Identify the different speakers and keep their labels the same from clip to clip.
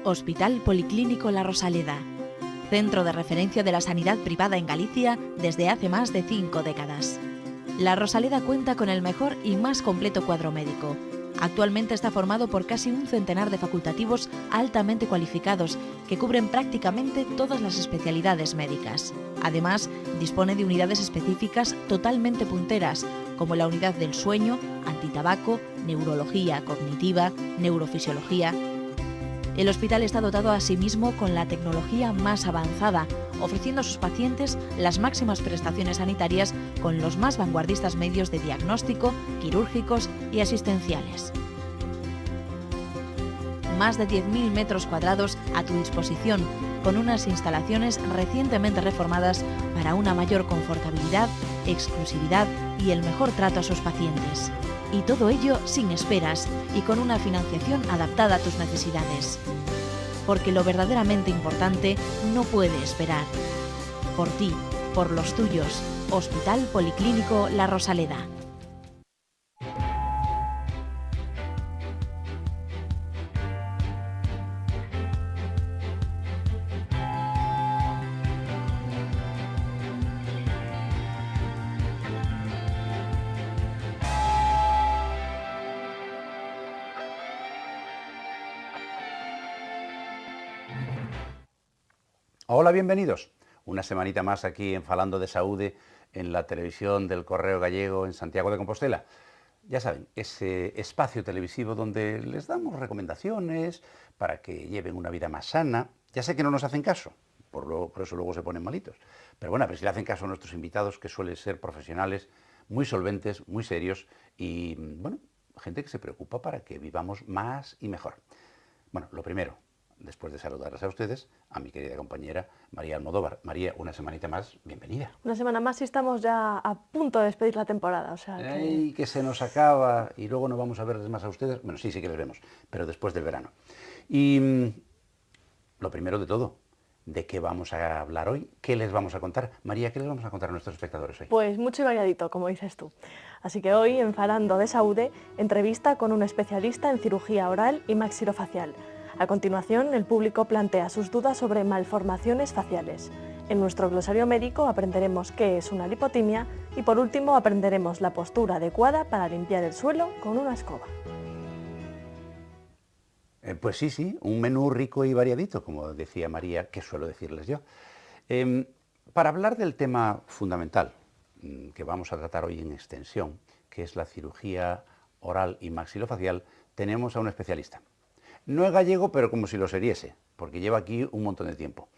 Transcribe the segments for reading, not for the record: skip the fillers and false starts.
Speaker 1: Hospital Policlínico La Rosaleda, centro de referencia de la sanidad privada en Galicia desde hace más de 5 décadas. La Rosaleda cuenta con el mejor y más completo cuadro médico. Actualmente está formado por casi un centenar de facultativos altamente cualificados que cubren prácticamente todas las especialidades médicas. Además, dispone de unidades específicas totalmente punteras, como la unidad del sueño, antitabaco, neurología cognitiva, neurofisiología. El hospital está dotado asimismo con la tecnología más avanzada, ofreciendo a sus pacientes las máximas prestaciones sanitarias con los más vanguardistas medios de diagnóstico, quirúrgicos y asistenciales. Más de 10.000 metros cuadrados a tu disposición, con unas instalaciones recientemente reformadas para una mayor confortabilidad, exclusividad y el mejor trato a sus pacientes. Y todo ello sin esperas y con una financiación adaptada a tus necesidades. Porque lo verdaderamente importante no puede esperar. Por ti, por los tuyos. Hospital Policlínico La Rosaleda.
Speaker 2: Hola, bienvenidos. Una semanita más aquí en Falando de Saúde en la televisión del Correo Gallego en Santiago de Compostela. Ya saben, ese espacio televisivo donde les damos recomendaciones para que lleven una vida más sana. Ya sé que no nos hacen caso, por eso luego se ponen malitos. Pero bueno, a ver si le hacen caso a nuestros invitados, que suelen ser profesionales muy solventes, muy serios y, bueno, gente que se preocupa para que vivamos más y mejor. Bueno, lo primero, después de saludarles a ustedes, a mi querida compañera María Almodóvar. María, una semanita más, bienvenida.
Speaker 3: Una semana más y estamos ya a punto de despedir la temporada, o sea que...
Speaker 2: ¡Ay, que se nos acaba! Y luego no vamos a verles más a ustedes. Bueno, sí que les vemos, pero después del verano. Y lo primero de todo, ¿de qué vamos a hablar hoy? ¿Qué les vamos a contar? María, ¿qué les vamos a contar a nuestros espectadores hoy?
Speaker 3: Pues mucho y variadito, como dices tú. Así que hoy, en Falando de Saúde, entrevista con un especialista en cirugía oral y maxilofacial. A continuación, el público plantea sus dudas sobre malformaciones faciales. En nuestro glosario médico aprenderemos qué es una lipotimia y, por último, aprenderemos la postura adecuada para limpiar el suelo con una escoba.
Speaker 2: Pues sí, un menú rico y variadito, como decía María, que suelo decirles yo. Para hablar del tema fundamental que vamos a tratar hoy en extensión, que es la cirugía oral y maxilofacial, tenemos a un especialista. No es gallego, pero como si lo seriese, porque lleva aquí un montón de tiempo.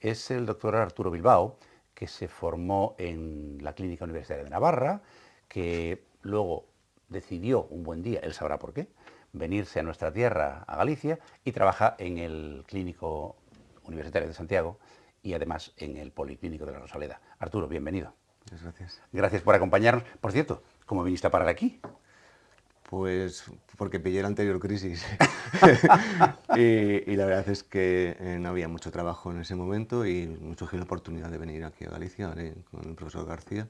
Speaker 2: Es el doctor Arturo Bilbao, que se formó en la Clínica Universitaria de Navarra, que luego decidió un buen día, él sabrá por qué, venirse a nuestra tierra, a Galicia, y trabaja en el Clínico Universitario de Santiago y además en el Policlínico de La Rosaleda. Arturo, bienvenido.
Speaker 4: Muchas gracias.
Speaker 2: Gracias por acompañarnos. Por cierto, ¿cómo viniste a parar aquí?
Speaker 4: Pues porque pillé la anterior crisis y la verdad es que no había mucho trabajo en ese momento y me surgió la oportunidad de venir aquí a Galicia, ¿vale? Con el profesor García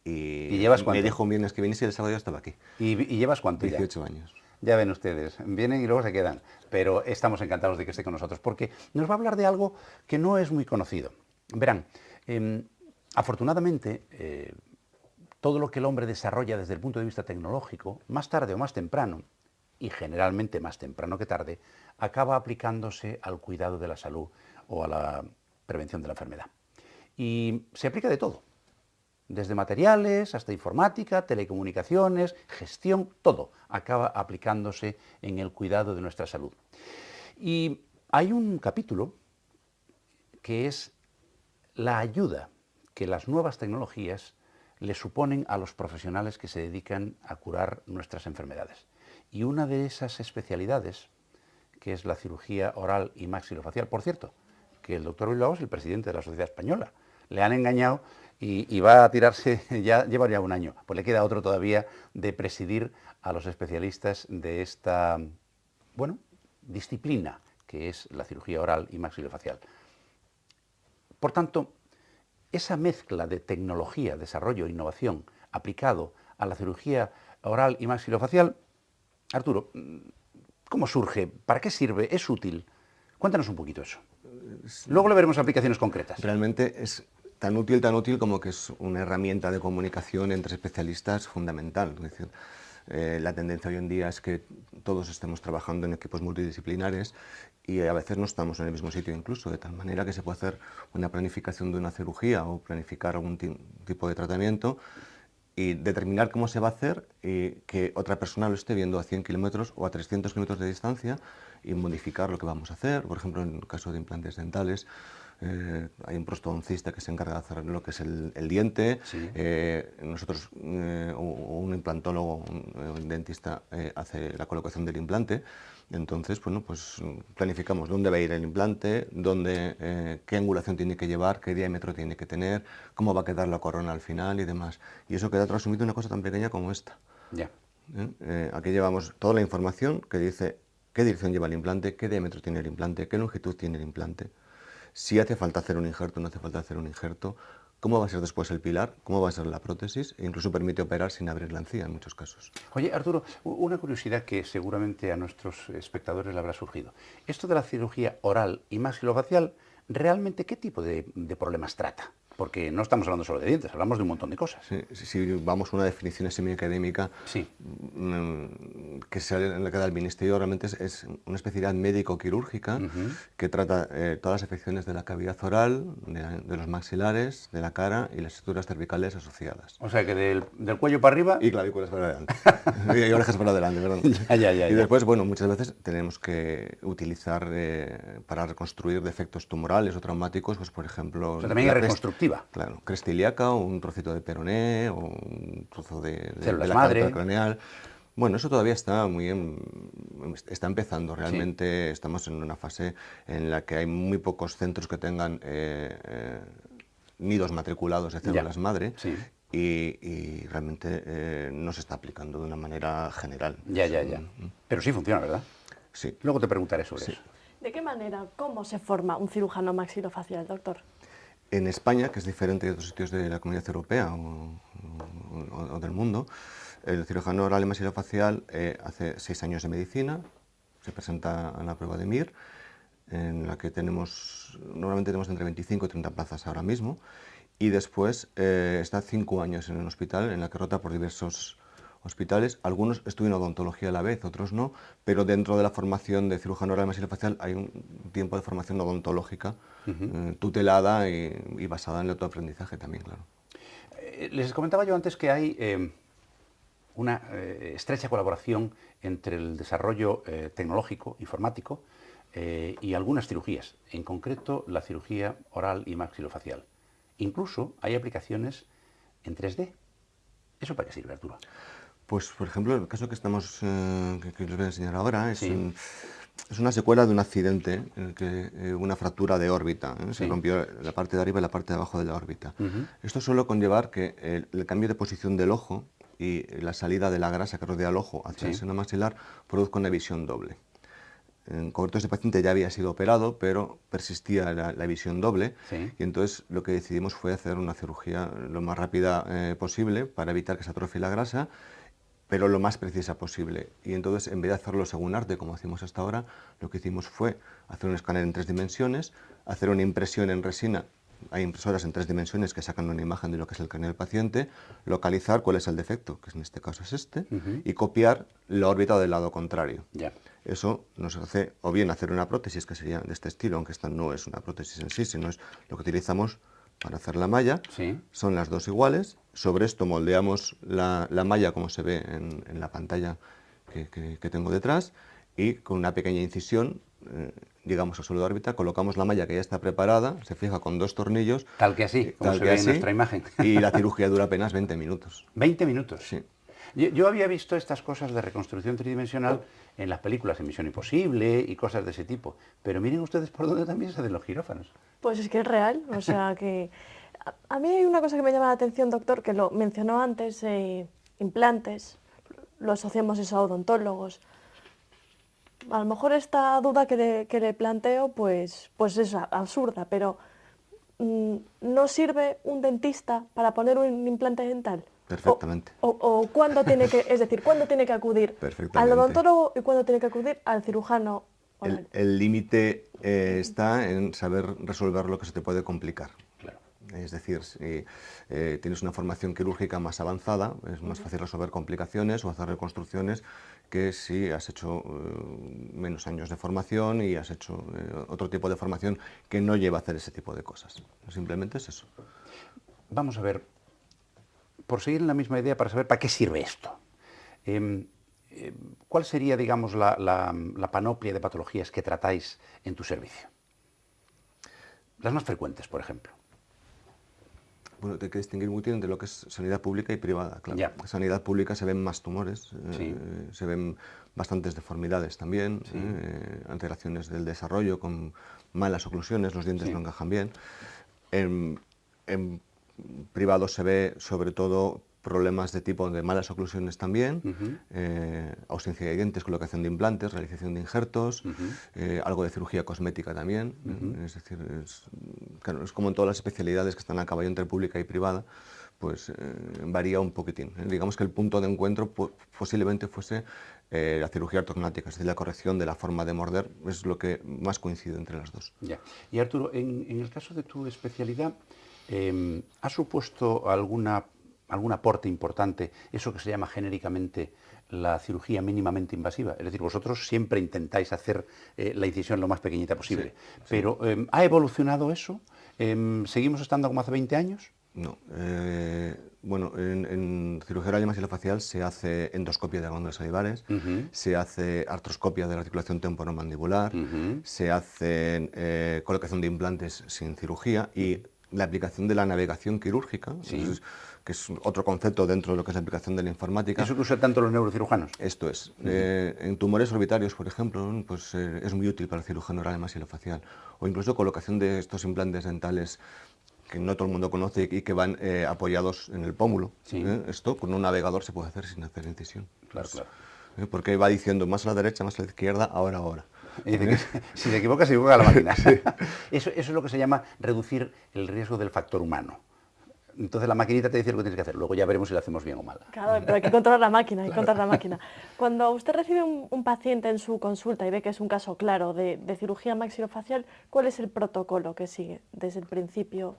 Speaker 2: ¿Y llevas cuánto?
Speaker 4: Me dijo un viernes que viniese y el sábado ya estaba aquí.
Speaker 2: ¿Y llevas cuánto?
Speaker 4: 18 años.
Speaker 2: Ya ven ustedes, vienen y luego se quedan, pero estamos encantados de que esté con nosotros porque nos va a hablar de algo que no es muy conocido. Verán, afortunadamente, todo lo que el hombre desarrolla desde el punto de vista tecnológico, más tarde o más temprano, y generalmente más temprano que tarde, acaba aplicándose al cuidado de la salud o a la prevención de la enfermedad. Y se aplica de todo, desde materiales hasta informática, telecomunicaciones, gestión, todo acaba aplicándose en el cuidado de nuestra salud. Y hay un capítulo que es la ayuda que las nuevas tecnologías le suponen a los profesionales que se dedican a curar nuestras enfermedades. Y una de esas especialidades, que es la cirugía oral y maxilofacial, por cierto, que el doctor Bilbao es el presidente de la Sociedad Española. Le han engañado y va a tirarse, lleva ya un año, pues le queda otro todavía de presidir a los especialistas de esta, bueno, disciplina, que es la cirugía oral y maxilofacial. Por tanto, esa mezcla de tecnología, desarrollo e innovación aplicado a la cirugía oral y maxilofacial, Arturo, ¿cómo surge? ¿Para qué sirve? ¿Es útil? Cuéntanos un poquito eso. Luego le veremos aplicaciones concretas.
Speaker 4: Realmente es tan útil como que es una herramienta de comunicación entre especialistas fundamental. Es decir, la tendencia hoy en día es que todos estemos trabajando en equipos multidisciplinares y a veces no estamos en el mismo sitio incluso, de tal manera que se puede hacer una planificación de una cirugía o planificar algún tipo de tratamiento y determinar cómo se va a hacer y que otra persona lo esté viendo a 100 kilómetros o a 300 kilómetros de distancia y modificar lo que vamos a hacer. Por ejemplo, en el caso de implantes dentales, hay un prostodoncista que se encarga de hacer lo que es el diente.
Speaker 2: Sí.
Speaker 4: Nosotros, un implantólogo, un dentista, hace la colocación del implante. Entonces, bueno, pues planificamos dónde va a ir el implante, qué angulación tiene que llevar, qué diámetro tiene que tener, cómo va a quedar la corona al final y demás. Y eso queda transmitido en una cosa tan pequeña como esta.
Speaker 2: Ya.
Speaker 4: Aquí llevamos toda la información que dice qué dirección lleva el implante, qué diámetro tiene el implante, qué longitud tiene el implante, si hace falta hacer un injerto o no hace falta hacer un injerto, cómo va a ser después el pilar, cómo va a ser la prótesis, e incluso permite operar sin abrir la encía en muchos casos.
Speaker 2: Oye, Arturo, una curiosidad que seguramente a nuestros espectadores le habrá surgido. Esto de la cirugía oral y maxilofacial, ¿realmente qué tipo de problemas trata? Porque no estamos hablando solo de dientes, hablamos de un montón de cosas.
Speaker 4: Sí, si vamos a una definición semiacadémica,
Speaker 2: Sí.
Speaker 4: Que sale en la que da el Ministerio, realmente es una especialidad médico-quirúrgica que trata todas las afecciones de la cavidad oral, de los maxilares, de la cara y las estructuras cervicales asociadas.
Speaker 2: O sea que del cuello para arriba...
Speaker 4: Y clavículas para adelante. Y orejas para adelante, perdón. Y después, bueno, muchas veces tenemos que utilizar para reconstruir defectos tumorales o traumáticos, pues por ejemplo...
Speaker 2: O sea, también es reconstructiva.
Speaker 4: Claro, cresta ilíaca o un trocito de peroné o un trozo de
Speaker 2: células
Speaker 4: la
Speaker 2: madre.
Speaker 4: cavidad craneal. Bueno, eso todavía está está empezando. Realmente estamos en una fase en la que hay muy pocos centros que tengan nidos matriculados de células madre.
Speaker 2: Sí.
Speaker 4: Y realmente no se está aplicando de una manera general.
Speaker 2: Ya. Pero sí funciona, ¿verdad?
Speaker 4: Sí.
Speaker 2: Luego te preguntaré sobre eso.
Speaker 3: ¿De qué manera, cómo se forma un cirujano maxilofacial, doctor?
Speaker 4: En España, que es diferente de otros sitios de la Comunidad Europea o del mundo, el cirujano oral y maxilofacial hace 6 años de medicina, se presenta a la prueba de MIR, en la que normalmente tenemos entre 25 y 30 plazas ahora mismo, y después está 5 años en el hospital, en la que rota por diversos hospitales. Algunos estudian odontología a la vez, otros no, pero dentro de la formación de cirujano oral y maxilofacial hay un tiempo de formación odontológica tutelada y basada en el autoaprendizaje también, claro.
Speaker 2: Les comentaba yo antes que hay una estrecha colaboración entre el desarrollo tecnológico, informático, y algunas cirugías, en concreto la cirugía oral y maxilofacial. Incluso hay aplicaciones en 3D. ¿Eso para qué sirve, Arturo?
Speaker 4: Pues, por ejemplo, el caso que que les voy a enseñar ahora es una secuela de un accidente en el que una fractura de órbita. Se rompió la parte de arriba y la parte de abajo de la órbita. Esto suele conllevar que el cambio de posición del ojo y la salida de la grasa que rodea el ojo hacia el seno maxilar produzca una visión doble. En concreto, este paciente ya había sido operado, pero persistía la visión doble, y entonces lo que decidimos fue hacer una cirugía lo más rápida posible para evitar que se atrofie la grasa, pero lo más precisa posible. Y entonces, en vez de hacerlo según arte, como hacíamos hasta ahora, lo que hicimos fue hacer un escáner en 3 dimensiones, hacer una impresión en resina. Hay impresoras en 3 dimensiones que sacan una imagen de lo que es el cráneo del paciente, localizar cuál es el defecto, que en este caso es este, y copiar la órbita del lado contrario. Eso nos hace o bien hacer una prótesis que sería de este estilo, aunque esta no es una prótesis en sí, sino es lo que utilizamos para hacer la malla. Son las dos iguales. Sobre esto moldeamos la malla como se ve en la pantalla que tengo detrás, y con una pequeña incisión llegamos al suelo de órbita, colocamos la malla que ya está preparada, se fija con 2 tornillos.
Speaker 2: Tal que así, como se ve en nuestra imagen.
Speaker 4: Y la cirugía dura apenas 20 minutos.
Speaker 2: ¿20 minutos?
Speaker 4: Sí.
Speaker 2: Yo había visto estas cosas de reconstrucción tridimensional en las películas de Misión Imposible y cosas de ese tipo, pero miren ustedes por dónde también se hacen los quirófanos.
Speaker 3: Pues es que es real, o sea que... A mí hay una cosa que me llama la atención, doctor, que lo mencionó antes, implantes, lo asociamos eso a odontólogos. A lo mejor esta duda que le planteo pues es absurda, pero ¿no sirve un dentista para poner un implante dental?
Speaker 4: Perfectamente.
Speaker 3: O cuándo tiene que, es decir, ¿cuándo tiene que acudir al odontólogo y cuándo tiene que acudir al cirujano oral?
Speaker 4: El límite está en saber resolver lo que se te puede complicar.
Speaker 2: Claro.
Speaker 4: Es decir, si tienes una formación quirúrgica más avanzada, es más fácil resolver complicaciones o hacer reconstrucciones que si has hecho menos años de formación y has hecho otro tipo de formación que no lleva a hacer ese tipo de cosas. Simplemente es eso.
Speaker 2: Vamos a ver, por seguir en la misma idea, para saber para qué sirve esto. ¿Cuál sería, digamos, la panoplia de patologías que tratáis en tu servicio? Las más frecuentes, por ejemplo.
Speaker 4: Bueno, hay que distinguir muy bien entre lo que es sanidad pública y privada, claro.
Speaker 2: Ya.
Speaker 4: En sanidad pública se ven más tumores,
Speaker 2: Sí.
Speaker 4: se ven bastantes deformidades también,
Speaker 2: Sí.
Speaker 4: alteraciones del desarrollo con malas oclusiones, los dientes
Speaker 2: Sí.
Speaker 4: no encajan bien. En privado se ve sobre todo problemas de tipo de malas oclusiones también, ausencia de dientes, colocación de implantes, realización de injertos, algo de cirugía cosmética también. Es decir, claro, es como en todas las especialidades que están a caballo entre pública y privada, pues varía un poquitín. Digamos que el punto de encuentro posiblemente fuese la cirugía ortognática, es decir, la corrección de la forma de morder, es lo que más coincide entre las dos.
Speaker 2: Ya. Y Arturo, en el caso de tu especialidad, ¿ha supuesto algún aporte importante eso que se llama genéricamente la cirugía mínimamente invasiva? Es decir, vosotros siempre intentáis hacer la incisión lo más pequeñita posible,
Speaker 4: Sí, sí.
Speaker 2: pero ¿ha evolucionado eso? ¿Seguimos estando como hace 20 años?
Speaker 4: No. Bueno, en cirugía oral y maxilofacial se hace endoscopia de glándulas salivares, se hace artroscopia de la articulación temporomandibular, se hace colocación de implantes sin cirugía y la aplicación de la navegación quirúrgica, que es otro concepto dentro de lo que es la aplicación de la informática.
Speaker 2: ¿Eso que usan tanto los neurocirujanos?
Speaker 4: Esto es. En tumores orbitarios, por ejemplo, pues, es muy útil para el cirujano oral y maxilofacial. O incluso colocación de estos implantes dentales que no todo el mundo conoce y que van apoyados en el pómulo.
Speaker 2: Sí.
Speaker 4: Esto con un navegador se puede hacer sin hacer incisión.
Speaker 2: Claro, claro.
Speaker 4: Porque va diciendo más a la derecha, más a la izquierda, ahora.
Speaker 2: Y dice que si se equivoca la máquina. Eso es lo que se llama reducir el riesgo del factor humano. Entonces la maquinita te dice lo que tienes que hacer, luego ya veremos si lo hacemos bien o mal.
Speaker 3: Claro, pero hay que controlar la máquina, hay que controlar la máquina. Cuando usted recibe un paciente en su consulta y ve que es un caso claro de cirugía maxilofacial, ¿cuál es el protocolo que sigue desde el principio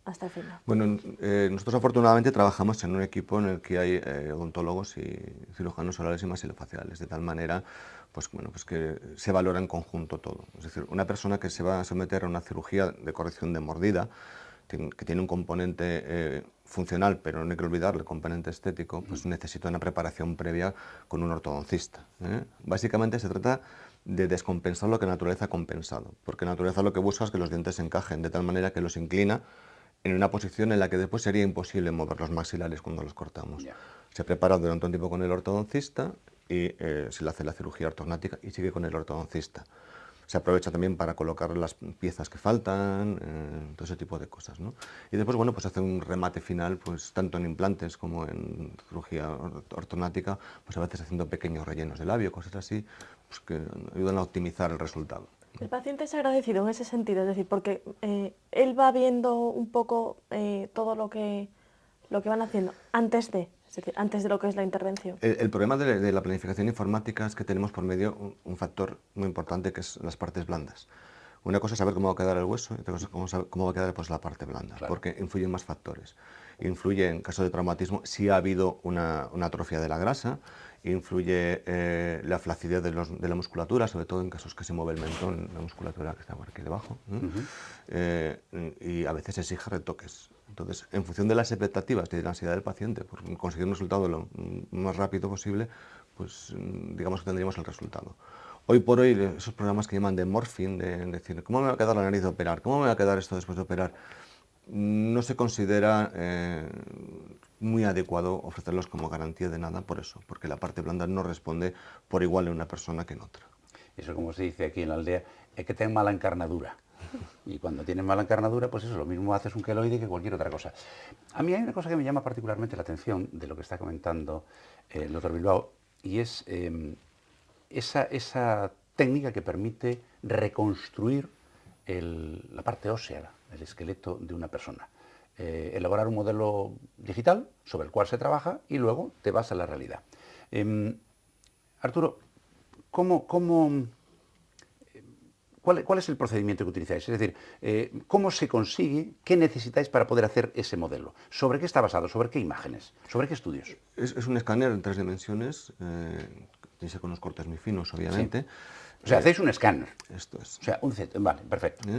Speaker 3: hasta el final?
Speaker 4: Bueno, nosotros afortunadamente trabajamos en un equipo en el que hay odontólogos y cirujanos orales y maxilofaciales, de tal manera pues, bueno, pues que se valora en conjunto todo. Es decir, una persona que se va a someter a una cirugía de corrección de mordida, que tiene un componente funcional, pero no hay que olvidar el componente estético, pues necesita una preparación previa con un ortodoncista. Básicamente se trata de descompensar lo que la naturaleza ha compensado, porque la naturaleza lo que busca es que los dientes se encajen de tal manera que los inclina en una posición en la que después sería imposible mover los maxilares cuando los cortamos. Se prepara durante un tiempo con el ortodoncista y se le hace la cirugía ortognática y sigue con el ortodoncista. Se aprovecha también para colocar las piezas que faltan, todo ese tipo de cosas, ¿no? Y después, bueno, pues hace un remate final, pues tanto en implantes como en cirugía ortognática, pues a veces haciendo pequeños rellenos de labio, cosas así, pues que ayudan a optimizar el resultado.
Speaker 3: El paciente es agradecido en ese sentido, es decir, porque él va viendo un poco todo lo que van haciendo antes de, es decir, antes de lo que es la intervención.
Speaker 4: El problema de la planificación informática es que tenemos por medio un factor muy importante que es las partes blandas. Una cosa es saber cómo va a quedar el hueso y otra cosa es cómo va a quedar pues, la parte blanda, claro, porque influyen más factores. Influye en caso de traumatismo si ha habido una atrofia de la grasa, influye la flacidez de la musculatura, sobre todo en casos que se mueve el mentón, la musculatura que está por aquí debajo, y a veces exige retoques. Entonces, en función de las expectativas y de la ansiedad del paciente, por conseguir un resultado lo más rápido posible, pues digamos que tendríamos el resultado. Hoy por hoy, esos programas que llaman de morphing, de decir, ¿cómo me va a quedar la nariz de operar? ¿Cómo me va a quedar esto después de operar? No se considera muy adecuado ofrecerlos como garantía de nada por eso, porque la parte blanda no responde por igual en una persona que en otra.
Speaker 2: Eso, como se dice aquí en la aldea, es que tenga mala encarnadura. Y cuando tienes mala encarnadura, pues eso, lo mismo haces un queloide que cualquier otra cosa. A mí hay una cosa que me llama particularmente la atención de lo que está comentando el doctor Bilbao, y es esa técnica que permite reconstruir la parte ósea, el esqueleto de una persona. Elaborar un modelo digital sobre el cual se trabaja y luego te vas a la realidad. Arturo, ¿cuál ¿Cuál es el procedimiento que utilizáis? Es decir, ¿cómo se consigue? ¿Qué necesitáis para poder hacer ese modelo? ¿Sobre qué está basado? ¿Sobre qué imágenes? ¿Sobre qué estudios?
Speaker 4: Es un escáner en 3 dimensiones, tiene que ser con unos cortes muy finos, obviamente.
Speaker 2: Sí. O sea, hacéis un escáner.
Speaker 4: Esto es.
Speaker 2: O sea, vale, perfecto.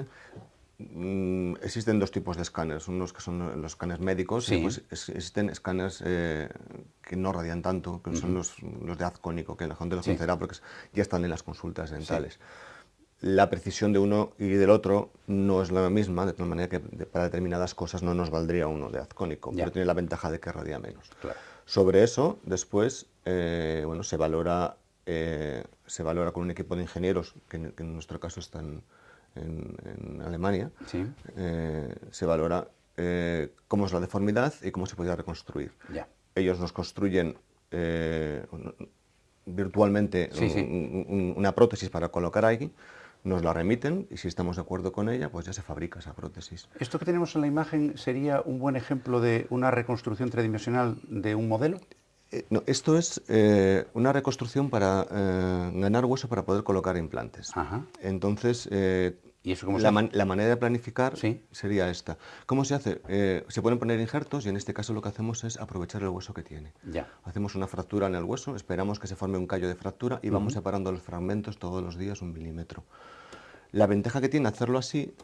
Speaker 4: Existen 2 tipos de escáneres, unos que son los escáneres médicos,
Speaker 2: Sí.
Speaker 4: y pues existen escáneres que no radian tanto, que son los de haz cónico, que la gente los
Speaker 2: Sí.
Speaker 4: conocerá porque ya están en las consultas dentales. Sí. La precisión de uno y del otro no es la misma, de tal manera que para determinadas cosas no nos valdría uno de haz cónico, pero tiene la ventaja de que radia menos.
Speaker 2: Claro.
Speaker 4: Sobre eso, después, bueno, se valora con un equipo de ingenieros, que en nuestro caso están en Alemania.
Speaker 2: Sí.
Speaker 4: Se valora cómo es la deformidad y cómo se podría reconstruir.
Speaker 2: Ya.
Speaker 4: Ellos nos construyen virtualmente una prótesis para colocar ahí, nos la remiten y si estamos de acuerdo con ella, pues ya se fabrica esa prótesis.
Speaker 2: ¿Esto que tenemos en la imagen sería un buen ejemplo de una reconstrucción tridimensional de un modelo?
Speaker 4: No, esto es una reconstrucción para ganar hueso para poder colocar implantes.
Speaker 2: Ajá.
Speaker 4: Entonces,
Speaker 2: ¿Y eso cómo
Speaker 4: la manera de planificar
Speaker 2: Sí.
Speaker 4: sería esta. ¿Cómo se hace? Se pueden poner injertos y en este caso lo que hacemos es aprovechar el hueso que tiene.
Speaker 2: Ya.
Speaker 4: Hacemos una fractura en el hueso, esperamos que se forme un callo de fractura y vamos separando los fragmentos todos los días 1 milímetro. La ventaja que tiene hacerlo así,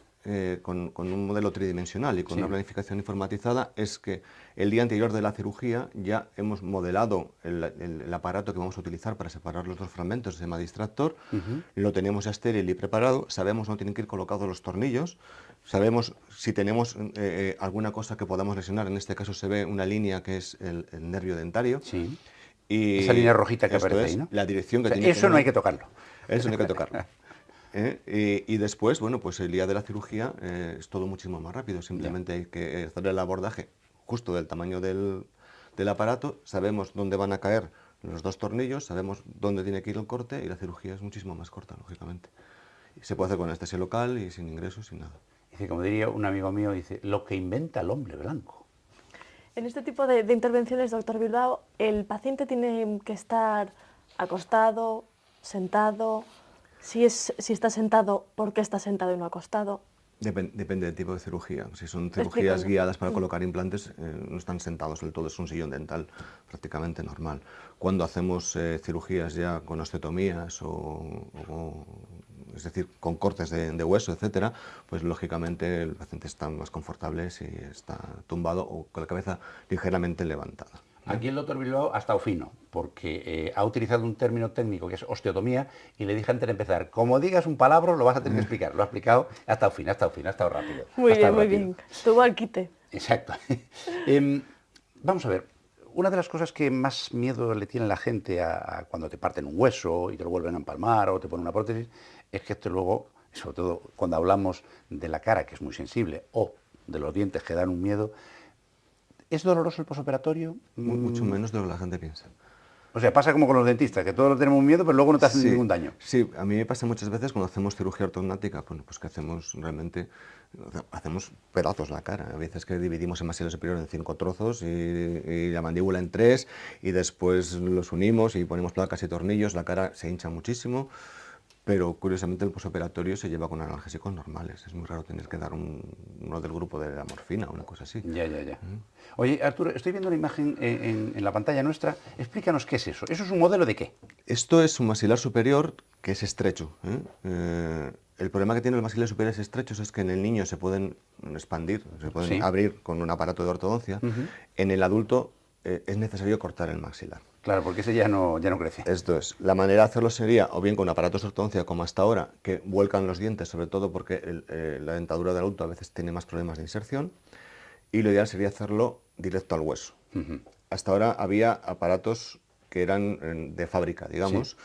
Speaker 4: con un modelo tridimensional y con una planificación informatizada, es que el día anterior de la cirugía ya hemos modelado el aparato que vamos a utilizar para separar los 2 fragmentos, se llama distractor, lo tenemos ya estéril y preparado, sabemos dónde tienen que ir colocados los tornillos, sabemos si tenemos alguna cosa que podamos lesionar, en este caso se ve una línea que es el nervio dentario.
Speaker 2: Sí.
Speaker 4: Y
Speaker 2: esa línea rojita que aparece ahí, ¿no?
Speaker 4: La dirección que tiene
Speaker 2: eso no hay que tocarlo.
Speaker 4: Eso no hay que tocarlo. Y después, bueno, pues el día de la cirugía es todo muchísimo más rápido. Simplemente hay que hacer el abordaje justo del tamaño del aparato, sabemos dónde van a caer los 2 tornillos, sabemos dónde tiene que ir el corte y la cirugía es muchísimo más corta, lógicamente. Y se puede hacer con anestesia local y sin ingresos, sin nada.
Speaker 2: Dice, como diría un amigo mío, dice, lo que inventa el hombre blanco.
Speaker 3: En este tipo de intervenciones, doctor Bilbao, ¿el paciente tiene que estar acostado, sentado? Si está sentado, ¿por qué está sentado y no acostado?
Speaker 4: Depende del tipo de cirugía. Si son cirugías guiadas para colocar implantes, no están sentados del todo, es un sillón dental prácticamente normal. Cuando hacemos cirugías ya con osteotomías es decir, con cortes de hueso, etcétera, pues lógicamente el paciente está más confortable si está tumbado o con la cabeza ligeramente levantada.
Speaker 2: Aquí el doctor Bilbao ha estado fino, porque ha utilizado un término técnico que es osteotomía, y le dije antes de empezar, como digas un palabra, lo vas a tener que explicar. Lo ha explicado, ha estado fino, ha estado rápido.
Speaker 3: Muy bien. Estuvo al quite.
Speaker 2: Exacto. Vamos a ver, una de las cosas que más miedo le tiene la gente a cuando te parten un hueso y te lo vuelven a empalmar o te ponen una prótesis, es que esto luego, sobre todo cuando hablamos de la cara, que es muy sensible, o de los dientes que dan un miedo. ¿Es doloroso el posoperatorio?
Speaker 4: Mucho menos de lo que la gente piensa.
Speaker 2: O sea, pasa como con los dentistas, que todos lo tenemos miedo, pero luego no te hacen ningún daño.
Speaker 4: Sí, a mí me pasa muchas veces cuando hacemos cirugía ortognática, bueno, pues que hacemos realmente, hacemos pedazos la cara. A veces que dividimos el maxilar superior en 5 trozos y la mandíbula en 3, y después los unimos y ponemos placas y tornillos, la cara se hincha muchísimo. Pero curiosamente el posoperatorio se lleva con analgésicos normales. Es muy raro tener que dar uno del grupo de la morfina o una cosa así.
Speaker 2: Ya. Oye, Arturo, estoy viendo una imagen en la pantalla nuestra. Explícanos qué es eso. ¿Eso es un modelo de qué?
Speaker 4: Esto es un maxilar superior que es estrecho. El problema que tienen los maxilares superiores estrechos es que en el niño se pueden expandir, se pueden abrir con un aparato de ortodoncia. En el adulto es necesario cortar el maxilar.
Speaker 2: Claro, porque ese ya no crece.
Speaker 4: Esto es. La manera de hacerlo sería o bien con aparatos de ortodoncia como hasta ahora, que vuelcan los dientes, sobre todo porque la dentadura del adulto a veces tiene más problemas de inserción, y lo ideal sería hacerlo directo al hueso. Hasta ahora había aparatos que eran de fábrica, digamos,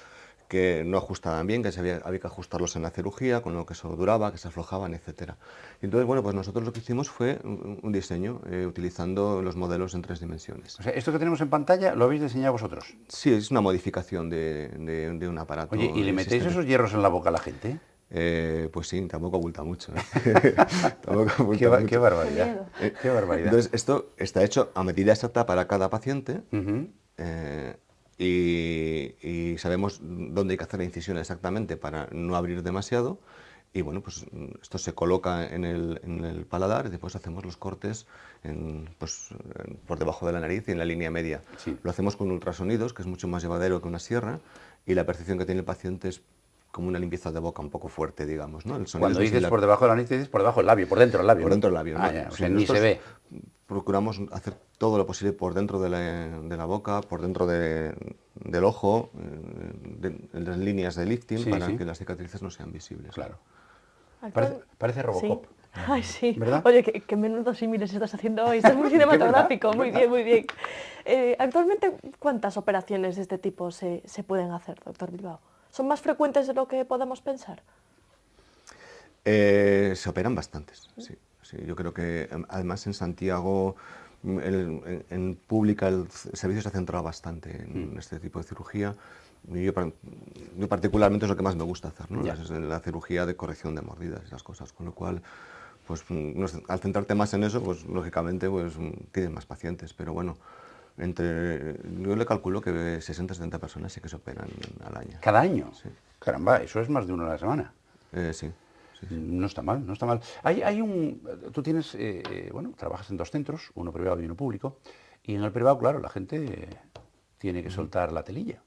Speaker 4: que no ajustaban bien, que había que ajustarlos en la cirugía, con lo que eso duraba, que se aflojaban, etc. Y entonces, bueno, pues nosotros lo que hicimos fue un diseño utilizando los modelos en 3 dimensiones.
Speaker 2: O sea, esto que tenemos en pantalla, ¿lo habéis diseñado vosotros?
Speaker 4: Sí, es una modificación de un aparato.
Speaker 2: Oye, ¿y le metéis esos hierros en la boca a la gente?
Speaker 4: Pues sí, tampoco oculta mucho.
Speaker 2: Qué barbaridad. Qué barbaridad.
Speaker 4: Entonces, esto está hecho a medida exacta para cada paciente. Y sabemos dónde hay que hacer la incisión exactamente para no abrir demasiado, Y bueno, pues esto se coloca en el paladar y después hacemos los cortes por debajo de la nariz y en la línea media.
Speaker 2: Sí.
Speaker 4: Lo hacemos con ultrasonidos, que es mucho más llevadero que una sierra, y la percepción que tiene el paciente es como una limpieza de boca un poco fuerte, digamos, ¿no? El sonido
Speaker 2: Cuando
Speaker 4: es
Speaker 2: dices por debajo de la nariz, dices por debajo del labio, por dentro del labio.
Speaker 4: por
Speaker 2: ¿no?
Speaker 4: dentro del labio.
Speaker 2: Ah,
Speaker 4: ¿no?
Speaker 2: ya, o
Speaker 4: Sí,
Speaker 2: sea, ni
Speaker 4: nosotros
Speaker 2: se ve.
Speaker 4: Procuramos hacer todo lo posible por dentro de la boca, por dentro del ojo, en las líneas de lifting,
Speaker 2: Sí,
Speaker 4: para
Speaker 2: sí.
Speaker 4: que las cicatrices no sean visibles.
Speaker 2: Claro.
Speaker 3: Actual-
Speaker 2: Parece Robocop.
Speaker 3: Sí. Ay, sí.
Speaker 2: ¿Verdad?
Speaker 3: Oye, qué menudos símiles estás haciendo hoy. Estás muy cinematográfico. Muy bien, muy bien. Actualmente, ¿cuántas operaciones de este tipo se pueden hacer, doctor Bilbao? ¿Son más frecuentes de lo que podamos pensar?
Speaker 4: Se operan bastantes, sí. Yo creo que además en Santiago, en pública, el servicio se ha centrado bastante en este tipo de cirugía. Y yo particularmente es lo que más me gusta hacer, ¿no? Es la cirugía de corrección de mordidas y esas cosas, con lo cual, pues al centrarte más en eso, pues lógicamente pues, tienes más pacientes, pero bueno, yo le calculo que 60-70 personas sí que se operan al año.
Speaker 2: ¿Cada año?
Speaker 4: Sí.
Speaker 2: Caramba, eso es más de uno a la semana.
Speaker 4: Sí.
Speaker 2: No está mal, no está mal. Tú tienes, bueno, trabajas en 2 centros, uno privado y uno público, y en el privado, claro, la gente tiene que soltar la telilla.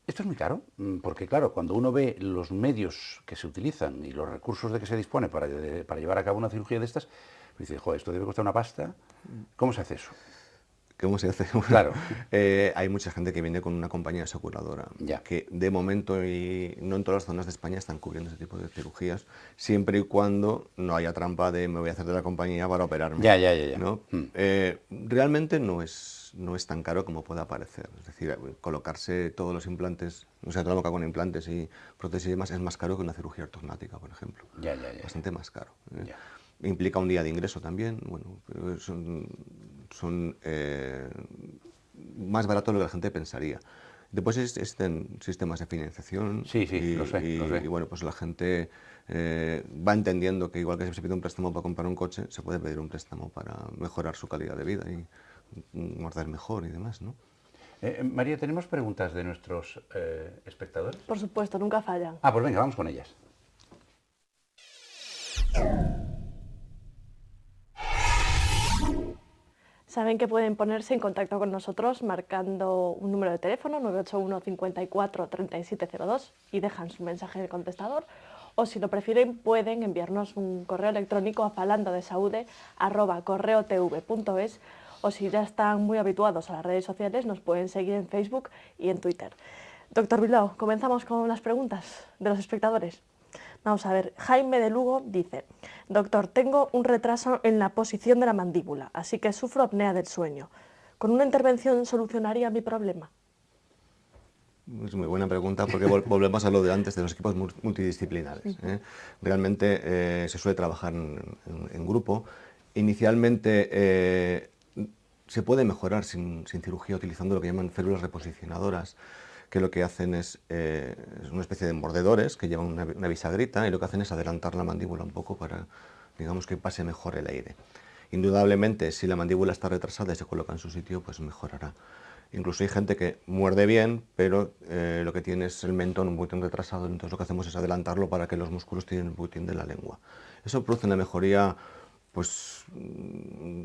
Speaker 2: Esto es muy caro, porque claro, cuando uno ve los medios que se utilizan y los recursos de que se dispone para llevar a cabo una cirugía de estas, dice, joder, esto debe costar una pasta. ¿Cómo se hace eso?
Speaker 4: ¿Cómo se hace?
Speaker 2: Claro.
Speaker 4: Hay mucha gente que viene con una compañía aseguradora,
Speaker 2: Ya.
Speaker 4: que de momento y no en todas las zonas de España están cubriendo ese tipo de cirugías, siempre y cuando no haya trampa de me voy a hacer de la compañía para operarme.
Speaker 2: Ya.
Speaker 4: ¿No? Realmente no es tan caro como pueda parecer. Es decir, colocarse todos los implantes, o sea, toda la boca con implantes y prótesis y demás, es más caro que una cirugía ortognática, por ejemplo.
Speaker 2: Ya.
Speaker 4: Bastante más caro.
Speaker 2: Ya.
Speaker 4: Implica un día de ingreso también, bueno, pero son más baratos de lo que la gente pensaría. Después existen sistemas de financiación.
Speaker 2: Sí, lo sé.
Speaker 4: Y bueno, pues la gente va entendiendo que igual que se pide un préstamo para comprar un coche, se puede pedir un préstamo para mejorar su calidad de vida y morder mejor y demás, ¿no?
Speaker 2: María, ¿tenemos preguntas de nuestros espectadores?
Speaker 3: Por supuesto, nunca fallan.
Speaker 2: Pues venga, vamos con ellas.
Speaker 3: Saben que pueden ponerse en contacto con nosotros marcando un número de teléfono 981 54 3702 y dejan su mensaje de contestador, o si lo prefieren pueden enviarnos un correo electrónico a falandodesaude@correotv.es, o si ya están muy habituados a las redes sociales nos pueden seguir en Facebook y en Twitter. Doctor Bilbao, comenzamos con las preguntas de los espectadores. Vamos a ver, Jaime de Lugo dice: doctor, tengo un retraso en la posición de la mandíbula, así que sufro apnea del sueño. ¿Con una intervención solucionaría mi problema?
Speaker 4: Es muy buena pregunta, porque volvemos a lo de antes de los equipos multidisciplinares. Realmente se suele trabajar en grupo. Inicialmente se puede mejorar sin cirugía utilizando lo que llaman férulas reposicionadoras, que lo que hacen es una especie de mordedores que llevan una bisagrita y lo que hacen es adelantar la mandíbula un poco para, digamos, que pase mejor el aire. Indudablemente, si la mandíbula está retrasada y se coloca en su sitio, pues mejorará. Incluso hay gente que muerde bien, pero lo que tiene es el mentón un poquitín retrasado, entonces lo que hacemos es adelantarlo para que los músculos tiren un poquitín de la lengua. Eso produce una mejoría pues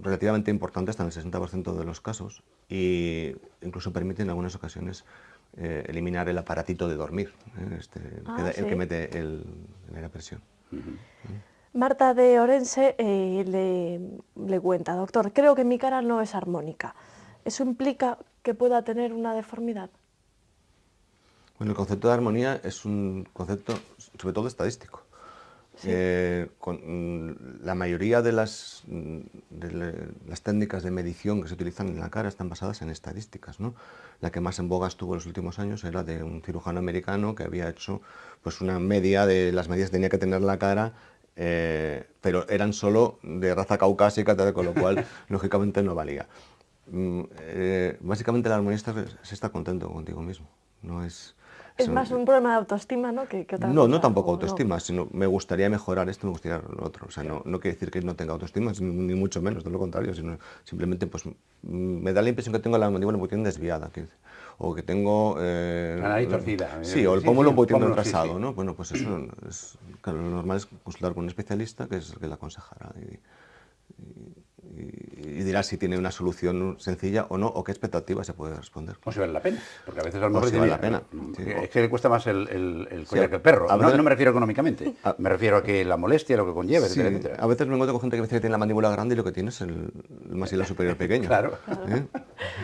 Speaker 4: relativamente importante, hasta en el 60% de los casos, e incluso permite en algunas ocasiones eliminar el aparatito de dormir, el que mete el aire a presión.
Speaker 3: Marta de Orense le cuenta: doctor, creo que mi cara no es armónica. ¿Eso implica que pueda tener una deformidad?
Speaker 4: Bueno, el concepto de armonía es un concepto sobre todo estadístico. Sí. La mayoría de las técnicas de medición que se utilizan en la cara están basadas en estadísticas, ¿no? La que más en boga estuvo en los últimos años era de un cirujano americano que había hecho pues, una media de las medidas que tenía que tener la cara, pero eran solo de raza caucásica, con lo cual lógicamente no valía. Básicamente el armonista se está contento contigo mismo, no es...
Speaker 3: Es más un problema de autoestima, ¿no? Que otra
Speaker 4: no,
Speaker 3: cosa,
Speaker 4: no tampoco autoestima,
Speaker 3: no.
Speaker 4: Sino me gustaría mejorar esto, me gustaría lo otro. O sea, no quiere decir que no tenga autoestima, ni mucho menos, de lo contrario, sino simplemente pues me da la impresión que tengo la mandíbula un poquitín desviada. o que tengo...
Speaker 2: la nariz torcida.
Speaker 4: Sí, o el pómulo un poquito
Speaker 2: pómulo,
Speaker 4: engrasado,
Speaker 2: sí.
Speaker 4: ¿no? Bueno, pues eso es... Claro, lo normal es consultar con un especialista que es el que la aconsejará y dirá si tiene una solución sencilla o no, o qué expectativa se puede responder.
Speaker 2: O si vale la pena, porque a veces a lo
Speaker 4: O
Speaker 2: mejor
Speaker 4: si
Speaker 2: dice,
Speaker 4: vale la
Speaker 2: mira,
Speaker 4: pena. Sí.
Speaker 2: es que le cuesta más el collar que el perro.
Speaker 4: A veces-
Speaker 2: No me refiero económicamente, me refiero a que la molestia, lo que conlleva,
Speaker 4: Sí,
Speaker 2: etcétera, etcétera.
Speaker 4: a veces me encuentro con gente que dice que tiene la mandíbula grande y lo que tiene es el maxilar superior pequeño.
Speaker 2: Claro.
Speaker 4: ¿Eh?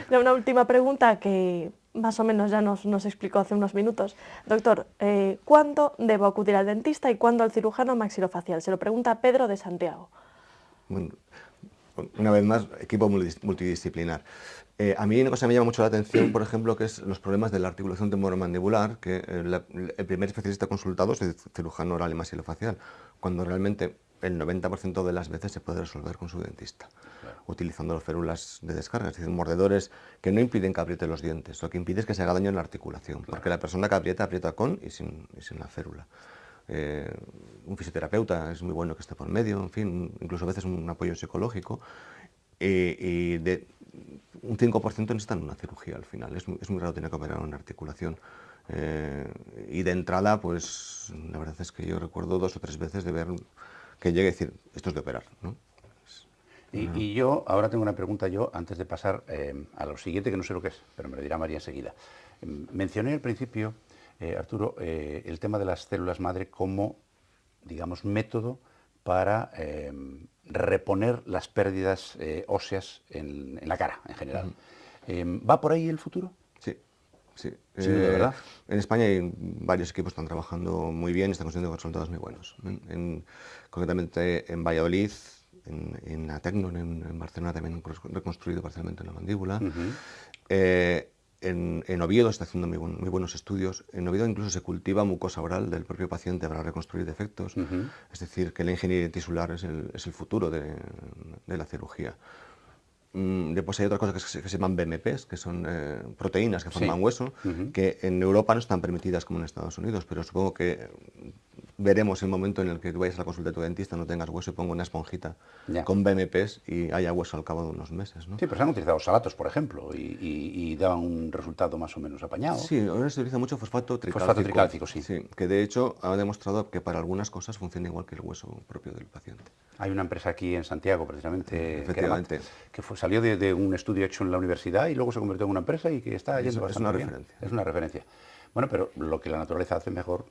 Speaker 3: Ya una última pregunta que más o menos ya nos explicó hace unos minutos. Doctor, ¿cuándo debo acudir al dentista y cuándo al cirujano maxilofacial? Se lo pregunta Pedro de Santiago.
Speaker 4: Bueno, una vez más, equipo multidisciplinar. A mí una cosa que me llama mucho la atención, por ejemplo, que es los problemas de la articulación temporomandibular, que el primer especialista consultado es el cirujano oral y maxilofacial, cuando realmente el 90% de las veces se puede resolver con su dentista, utilizando férulas de descarga, es decir, mordedores que no impiden que apriete los dientes, lo que impide es que se haga daño en la articulación, porque la persona que aprieta, aprieta con y sin la férula. Un fisioterapeuta es muy bueno que esté por medio, en fin, incluso a veces un apoyo psicológico, y de un 5% necesitan una cirugía al final, es muy raro tener que operar una articulación. Y de entrada, pues la verdad es que yo recuerdo 2 o 3 veces de ver que llegue a decir, esto es de operar, ¿no?
Speaker 2: Y yo ahora tengo una pregunta yo, antes de pasar a lo siguiente, que no sé lo que es, pero me lo dirá María enseguida. Mencioné al principio, Arturo, el tema de las células madre como, digamos, método para reponer las pérdidas óseas en la cara, en general. ¿Va por ahí el futuro?
Speaker 4: Sí. Sí,
Speaker 2: Sin duda, ¿verdad?
Speaker 4: En España hay varios equipos que están trabajando muy bien y están consiguiendo resultados muy buenos. Concretamente en Valladolid, en Atecnon, en Barcelona también han reconstruido parcialmente la mandíbula. En Oviedo está haciendo muy buenos estudios. En Oviedo incluso se cultiva mucosa oral del propio paciente para reconstruir defectos. Es decir, que la ingeniería tisular es el futuro de la cirugía. Después hay otras cosas que se llaman BMPs, que son proteínas que forman hueso, que en Europa no están permitidas como en Estados Unidos, pero supongo que veremos el momento en el que tú vayas a la consulta de tu dentista, no tengas hueso y ponga una esponjita con BMPs y haya hueso al cabo de unos meses, ¿no?
Speaker 2: Sí, pero se han utilizado salatos, por ejemplo, y daban un resultado más o menos apañado.
Speaker 4: Sí, ahora se utiliza mucho fosfato tricálcico.
Speaker 2: Fosfato tricálcico, sí.
Speaker 4: Que de hecho ha demostrado que para algunas cosas funciona igual que el hueso propio del paciente.
Speaker 2: Hay una empresa aquí en Santiago, precisamente,
Speaker 4: efectivamente,
Speaker 2: que salió de un estudio hecho en la universidad y luego se convirtió en una empresa y que está yendo bastante bien.
Speaker 4: Referencia.
Speaker 2: Es una referencia. Bueno, pero lo que la naturaleza hace mejor,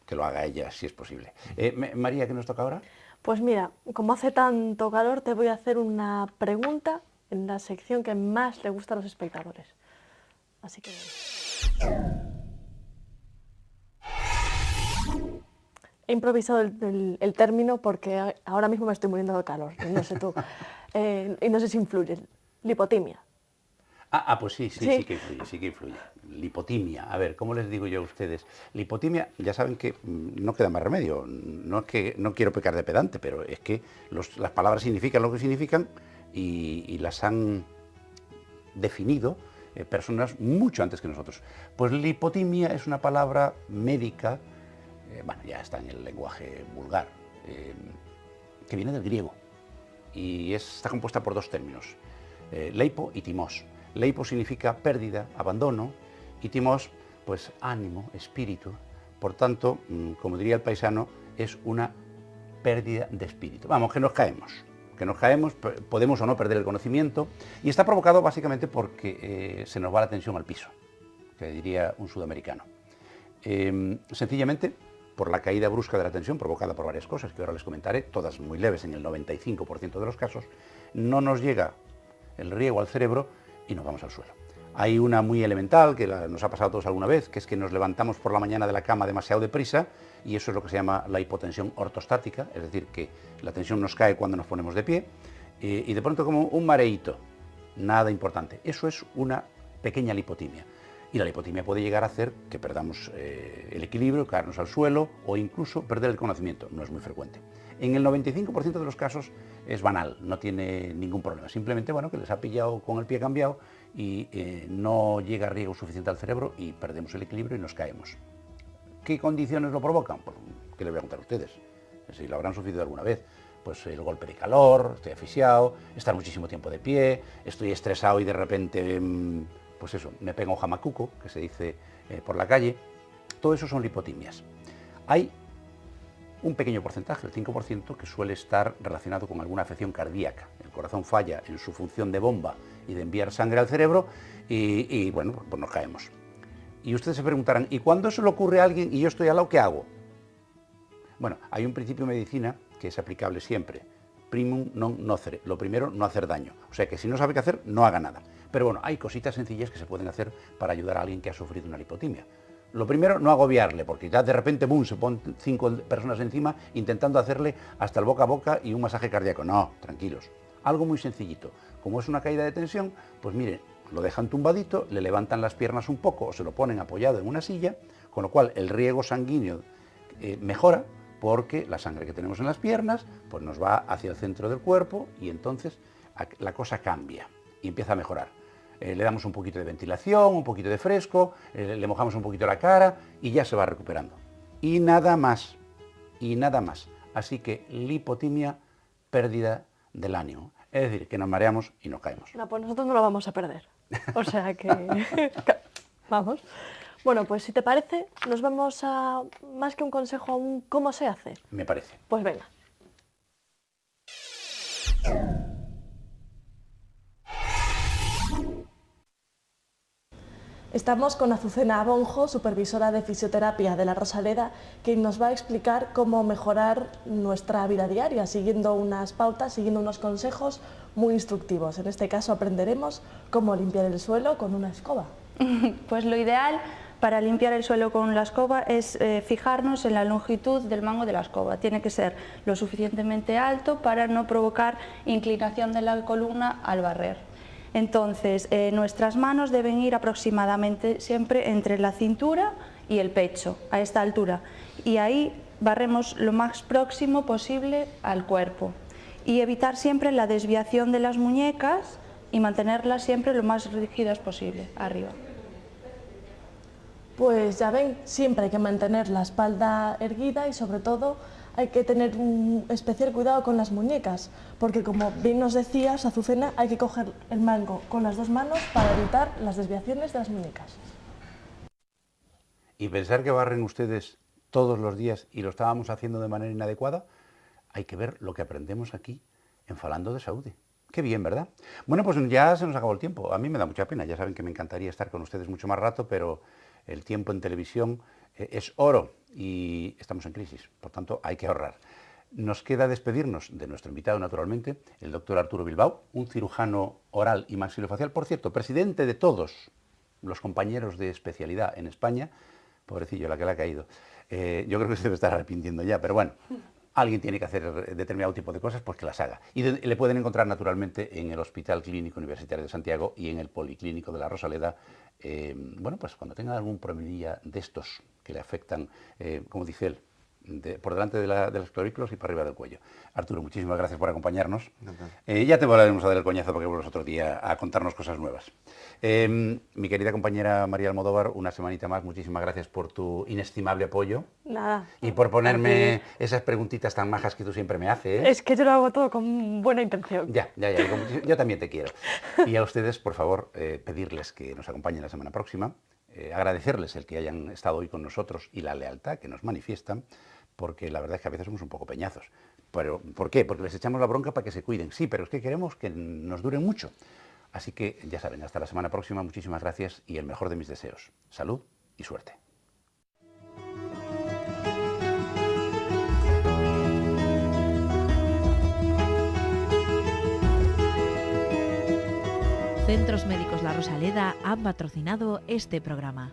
Speaker 2: que lo haga ella, si es posible. María, ¿qué nos toca ahora?
Speaker 3: Pues mira, como hace tanto calor, te voy a hacer una pregunta en la sección que más le gusta a los espectadores. Así que... He improvisado el término porque ahora mismo me estoy muriendo de calor, no sé tú, y no sé si influye. Lipotimia.
Speaker 2: Pues sí que influye. Lipotimia. A ver, ¿cómo les digo yo a ustedes? Lipotimia, ya saben que no queda más remedio. No es que no quiero pecar de pedante, pero es que las palabras significan lo que significan y las han definido personas mucho antes que nosotros. Pues lipotimia es una palabra médica, bueno, ya está en el lenguaje vulgar, que viene del griego y está compuesta por 2 términos, leipo y timos. Leipo significa pérdida, abandono, y timos, pues ánimo, espíritu. Por tanto, como diría el paisano, es una pérdida de espíritu. Vamos, que nos caemos, podemos o no perder el conocimiento, y está provocado básicamente porque se nos va la atención al piso, que diría un sudamericano. Sencillamente, por la caída brusca de la tensión provocada por varias cosas que ahora les comentaré, todas muy leves en el 95% de los casos, no nos llega el riego al cerebro y nos vamos al suelo. Hay una muy elemental que nos ha pasado a todos alguna vez, que es que nos levantamos por la mañana de la cama demasiado deprisa, y eso es lo que se llama la hipotensión ortostática, es decir, que la tensión nos cae cuando nos ponemos de pie, y de pronto como un mareíto, nada importante. Eso es una pequeña lipotimia. Y la lipotimia puede llegar a hacer que perdamos el equilibrio, caernos al suelo o incluso perder el conocimiento. No es muy frecuente. En el 95% de los casos es banal, no tiene ningún problema. Simplemente, bueno, que les ha pillado con el pie cambiado y no llega riego suficiente al cerebro y perdemos el equilibrio y nos caemos. ¿Qué condiciones lo provocan? Pues, ¿qué les voy a contar a ustedes? Si lo habrán sufrido alguna vez. Pues el golpe de calor, estoy asfixiado, estar muchísimo tiempo de pie, estoy estresado y de repente pues eso, me pega un jamacuco, que se dice por la calle. Todo eso son lipotimias. Hay un pequeño porcentaje, el 5%, que suele estar relacionado con alguna afección cardíaca. El corazón falla en su función de bomba y de enviar sangre al cerebro y bueno, pues nos caemos. Y ustedes se preguntarán, ¿y cuando eso le ocurre a alguien y yo estoy al lado, qué hago? Bueno, hay un principio de medicina que es aplicable siempre. Primum non nocere. Lo primero, no hacer daño. O sea que si no sabe qué hacer, no haga nada. Pero bueno, hay cositas sencillas que se pueden hacer para ayudar a alguien que ha sufrido una lipotimia. Lo primero, no agobiarle, porque ya de repente, ¡bum!, se ponen 5 personas encima intentando hacerle hasta el boca a boca y un masaje cardíaco. No, tranquilos. Algo muy sencillito. Como es una caída de tensión, pues miren, lo dejan tumbadito, le levantan las piernas un poco o se lo ponen apoyado en una silla, con lo cual el riego sanguíneo mejora, porque la sangre que tenemos en las piernas pues nos va hacia el centro del cuerpo y entonces la cosa cambia y empieza a mejorar. Le damos un poquito de ventilación, un poquito de fresco, le mojamos un poquito la cara y ya se va recuperando. Y nada más, y nada más. Así que lipotimia, pérdida del ánimo. Es decir, que nos mareamos y nos caemos.
Speaker 3: No, pues nosotros no lo vamos a perder. O sea que... vamos. Bueno, pues si te parece, nos vamos a, más que un consejo, a un cómo se hace.
Speaker 2: Me parece.
Speaker 3: Pues venga. Estamos con Azucena Abonjo, supervisora de fisioterapia de La Rosaleda, que nos va a explicar cómo mejorar nuestra vida diaria, siguiendo unas pautas, siguiendo unos consejos muy instructivos. En este caso aprenderemos cómo limpiar el suelo con una escoba.
Speaker 5: Pues lo ideal para limpiar el suelo con la escoba es fijarnos en la longitud del mango de la escoba. Tiene que ser lo suficientemente alto para no provocar inclinación de la columna al barrer. Entonces, nuestras manos deben ir aproximadamente siempre entre la cintura y el pecho, a esta altura. Y ahí barremos lo más próximo posible al cuerpo. Y evitar siempre la desviación de las muñecas y mantenerlas siempre lo más rígidas posible, arriba.
Speaker 3: Pues ya ven, siempre hay que mantener la espalda erguida y sobre todo hay que tener un especial cuidado con las muñecas, porque como bien nos decías, Azucena, hay que coger el mango con las dos manos para evitar las desviaciones de las muñecas.
Speaker 2: Y pensar que barren ustedes todos los días y lo estábamos haciendo de manera inadecuada, hay que ver lo que aprendemos aquí en Falando de Saúde. Qué bien, ¿verdad? Bueno, pues ya se nos acabó el tiempo. A mí me da mucha pena, ya saben que me encantaría estar con ustedes mucho más rato, pero el tiempo en televisión es oro y estamos en crisis, por tanto hay que ahorrar. Nos queda despedirnos de nuestro invitado, naturalmente, el doctor Arturo Bilbao, un cirujano oral y maxilofacial, por cierto, presidente de todos los compañeros de especialidad en España. Pobrecillo, la que le ha caído. Yo creo que se debe estar arrepintiendo ya, pero bueno, alguien tiene que hacer determinado tipo de cosas, pues que las haga. Y le pueden encontrar naturalmente en el Hospital Clínico Universitario de Santiago y en el Policlínico de La Rosaleda. Bueno, pues cuando tenga algún problemilla de estos que le afectan, como dice él, por delante de los clavículos y para arriba del cuello. Arturo, muchísimas gracias por acompañarnos. Ya te volveremos a dar el coñazo porque vuelves otro día a contarnos cosas nuevas. Mi querida compañera María Almodóvar, una semanita más, muchísimas gracias por tu inestimable apoyo.
Speaker 3: Nada.
Speaker 2: Y por ponerme esas preguntitas tan majas que tú siempre me haces.
Speaker 3: Es que yo lo hago todo con buena intención.
Speaker 2: Ya, yo también te quiero. Y a ustedes, por favor, pedirles que nos acompañen la semana próxima, agradecerles el que hayan estado hoy con nosotros y la lealtad que nos manifiestan, porque la verdad es que a veces somos un poco peñazos. Pero, ¿por qué? Porque les echamos la bronca para que se cuiden. Sí, pero es que queremos que nos duren mucho. Así que, ya saben, hasta la semana próxima, muchísimas gracias y el mejor de mis deseos. Salud y suerte.
Speaker 1: Centros Médicos La Rosaleda han patrocinado este programa.